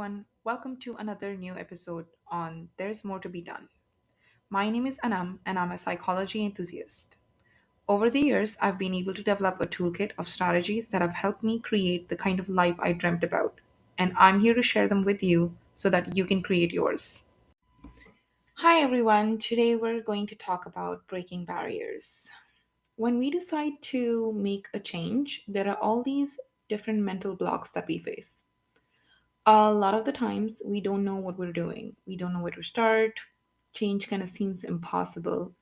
everyone. Welcome to another new episode on There's More to Be Done. My name is Anam, and I'm a psychology enthusiast. Over the years, I've been able to develop a toolkit of strategies that have helped me create the kind of life I dreamt about. And I'm here to share them with you so that you can create yours. Hi, everyone. Today, we're going to talk about breaking barriers. When we decide to make a change, there are all these different mental blocks that we face. A lot of the times we don't know what we're doing. We don't know where to start. Change kind of seems impossible.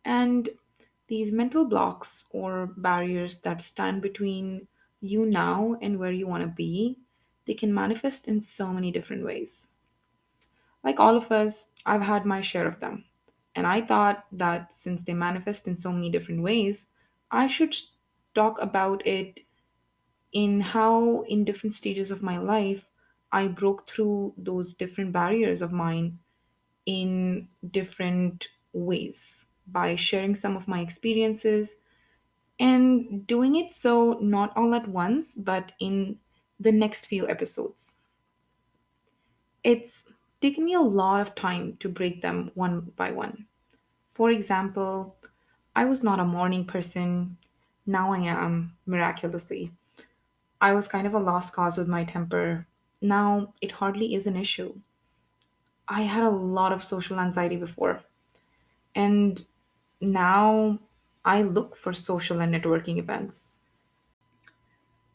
And these mental blocks or barriers that stand between you now and where you want to be, they can manifest in so many different ways. Like all of us, I've had my share of them. And I thought that since they manifest in so many different ways, I should talk about it in how, in different stages of my life, I broke through those different barriers of mine in different ways by sharing some of my experiences and doing it so not all at once, but in the next few episodes. It's taken me a lot of time to break them one by one. For example, I was not a morning person. Now I am, miraculously. I was kind of a lost cause with my temper. Now it hardly is an issue. I had a lot of social anxiety before, and now I look for social and networking events.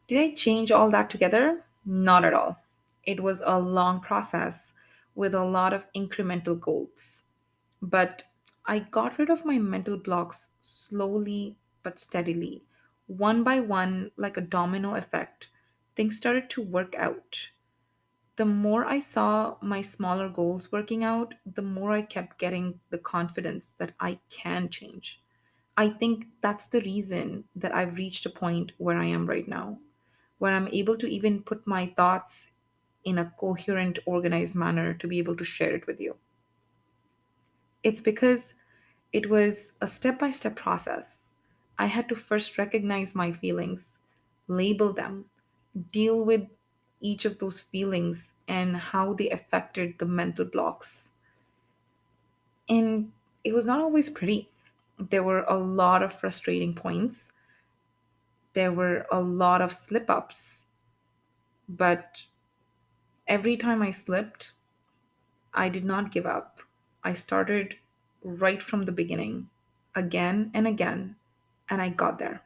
Did I change all that together? Not at all. It was a long process with a lot of incremental goals. But I got rid of my mental blocks slowly but steadily. One by one, like a domino effect, things started to work out. The more I saw my smaller goals working out, the more I kept getting the confidence that I can change. I think that's the reason that I've reached a point where I am right now, where I'm able to even put my thoughts in a coherent, organized manner to be able to share it with you. It's because it was a step by step process. I had to first recognize my feelings, label them, deal with each of those feelings and how they affected the mental blocks. And it was not always pretty. There were a lot of frustrating points, there were a lot of slip ups, but every time I slipped, I did not give up. I started right from the beginning, again and again, and I got there.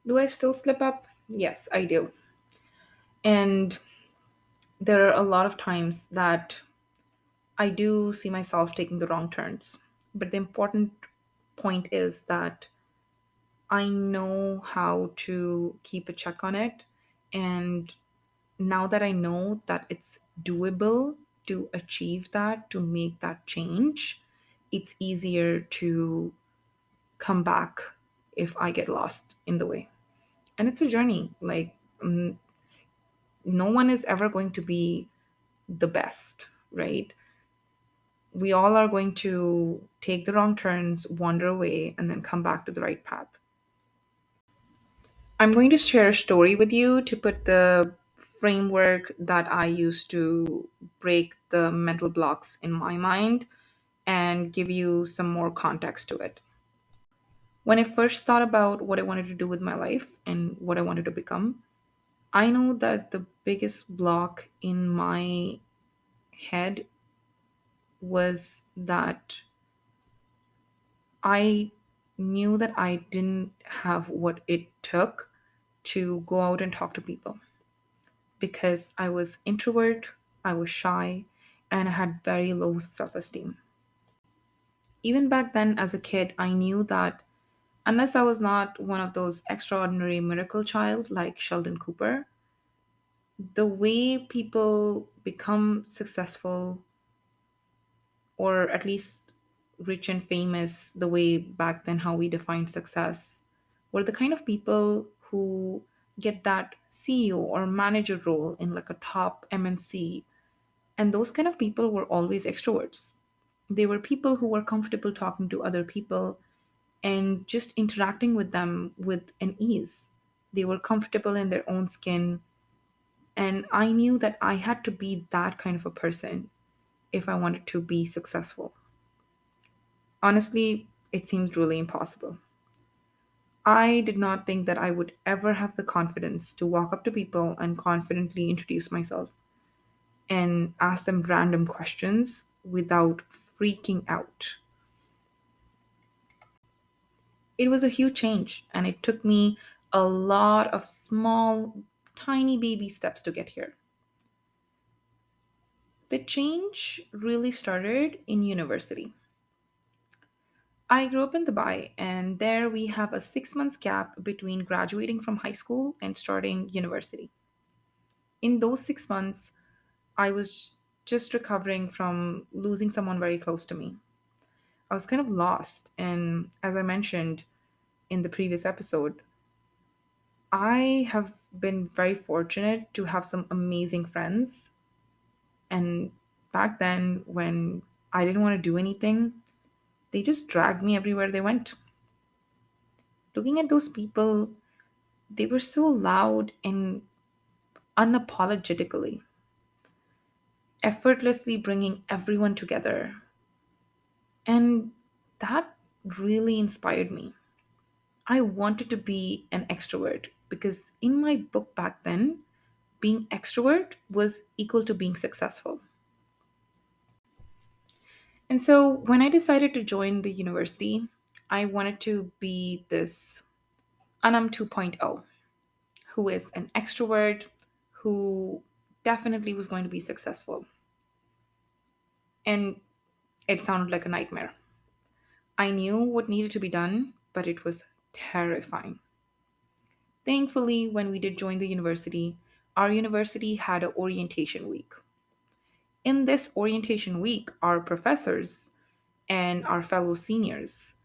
Do I still slip up? Yes, I do. And there are a lot of times that I do see myself taking the wrong turns. But the important point is that I know how to keep a check on it. And now that I know that it's doable to achieve that, to make that change, it's easier to come back if I get lost in the way. And it's a journey. Like, no one is ever going to be the best, right? We all are going to take the wrong turns, wander away, and then come back to the right path. I'm going to share a story with you to put the framework that I use to break the mental blocks in my mind and give you some more context to it. When I first thought about what I wanted to do with my life and what I wanted to become, I know that the biggest block in my head was that I knew that I didn't have what it took to go out and talk to people because I was introvert, I was shy, and I had very low self-esteem. Even back then as a kid, I knew that unless I was not one of those extraordinary miracle child like Sheldon Cooper, the way people become successful or at least rich and famous, the way back then how we defined success, were the kind of people who get that CEO or manager role in like a top MNC. And those kind of people were always extroverts. They were people who were comfortable talking to other people and just interacting with them with an ease. They were comfortable in their own skin And I knew that I had to be that kind of a person if I wanted to be successful. Honestly, it seems really impossible. I did not think that I would ever have the confidence to walk up to people and confidently introduce myself and ask them random questions without freaking out. It was a huge change, and it took me a lot of small, tiny baby steps to get here. The change really started in university. I grew up in Dubai, and there we have a 6 months gap between graduating from high school and starting university. In those 6 months, I was just recovering from losing someone very close to me. I was kind of lost. And as I mentioned in the previous episode, I have been very fortunate to have some amazing friends. And back then, when I didn't want to do anything, they just dragged me everywhere they went. Looking at those people, they were so loud and unapologetically, effortlessly bringing everyone together. And that really inspired me. I wanted to be an extrovert because in my book back then, being extrovert was equal to being successful. And so when I decided to join the university, I wanted to be this Anam 2.0, who is an extrovert, who definitely was going to be successful. And it sounded like a nightmare. I knew what needed to be done, but it was terrifying. Thankfully, when we did join the university, our university had an orientation week. In this orientation week, our professors and our fellow seniors,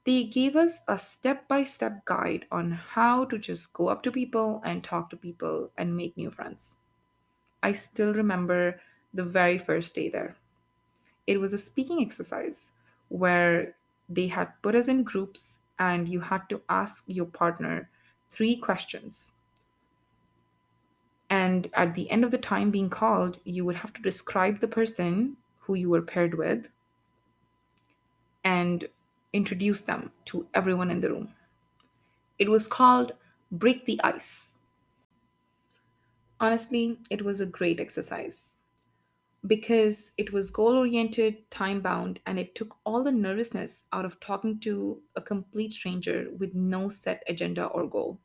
they gave us a step by step guide on how to just go up to people and talk to people and make new friends. I still remember the very first day there. It was a speaking exercise where they had put us in groups and you had to ask your partner 3 questions. And at the end of the time being called, you would have to describe the person who you were paired with and introduce them to everyone in the room. It was called Break the Ice. Honestly, it was a great exercise because it was goal oriented, time bound, and it took all the nervousness out of talking to a complete stranger with no set agenda or goal.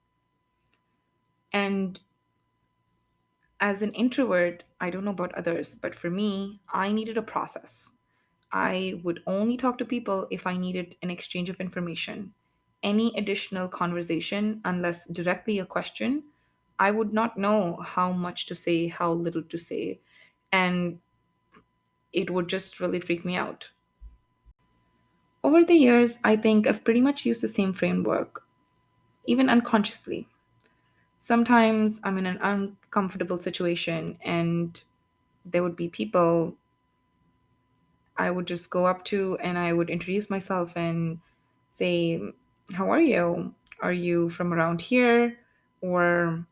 And as an introvert, I don't know about others, but for me, I needed a process. I would only talk to people if I needed an exchange of information. Any additional conversation, unless directly a question, I would not know how much to say, how little to say, and it would just really freak me out. Over the years, I think I've pretty much used the same framework, even unconsciously. Sometimes I'm in an uncomfortable situation and there would be people I would just go up to and I would introduce myself and say, "How are you? Are you from around here?" Or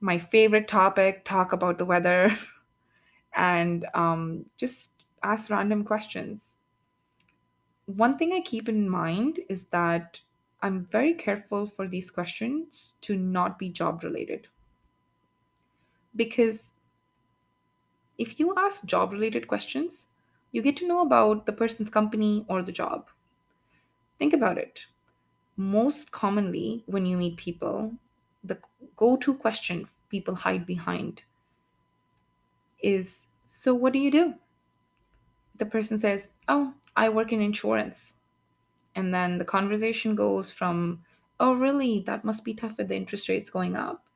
my favorite topic, talk about the weather and just ask random questions. One thing I keep in mind is that I'm very careful for these questions to not be job related. Because if you ask job related questions, you get to know about the person's company or the job. Think about it. Most commonly, when you meet people, the go to question people hide behind is, "So, what do you do?" The person says, "Oh, I work in insurance." And then the conversation goes from, "Oh, really? That must be tough with the interest rates going up."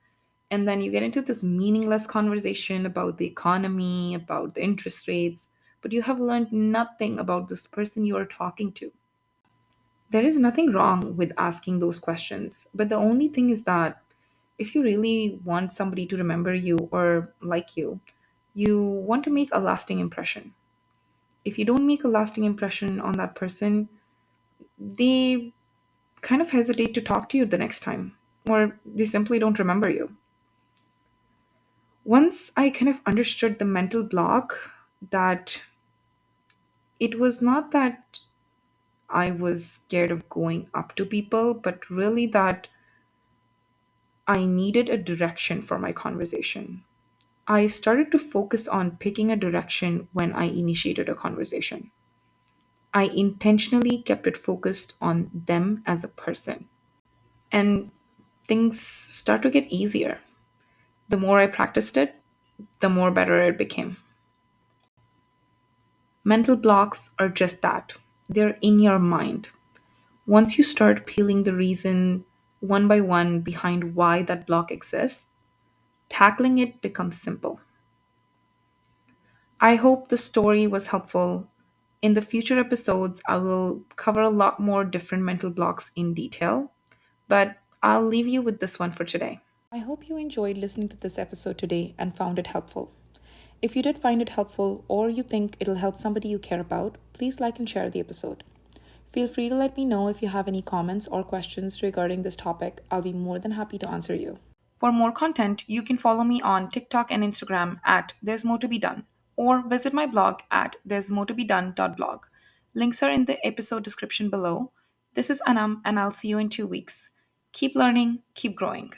And then you get into this meaningless conversation about the economy, about the interest rates, but you have learned nothing about this person you are talking to. There is nothing wrong with asking those questions, but the only thing is that if you really want somebody to remember you or like you want to make a lasting impression. If you don't make a lasting impression on that person, they kind of hesitate to talk to you the next time, or they simply don't remember you. Once I kind of understood the mental block, that it was not that I was scared of going up to people, but really that I needed a direction for my conversation. I started to focus on picking a direction when I initiated a conversation. I intentionally kept it focused on them as a person. And things start to get easier. The more I practiced it, the more better it became. Mental blocks are just that, they're in your mind. Once you start peeling the reason one by one behind why that block exists, tackling it becomes simple. I hope the story was helpful. In the future episodes, I will cover a lot more different mental blocks in detail, but I'll leave you with this one for today. I hope you enjoyed listening to this episode today and found it helpful. If you did find it helpful or you think it'll help somebody you care about, please like and share the episode. Feel free to let me know if you have any comments or questions regarding this topic. I'll be more than happy to answer you. For more content, you can follow me on TikTok and Instagram at There's More to Be Done, or visit my blog at there'smoretobedone.blog. Links are in the episode description below. This is Anam, and I'll see you in 2 weeks. Keep learning, keep growing.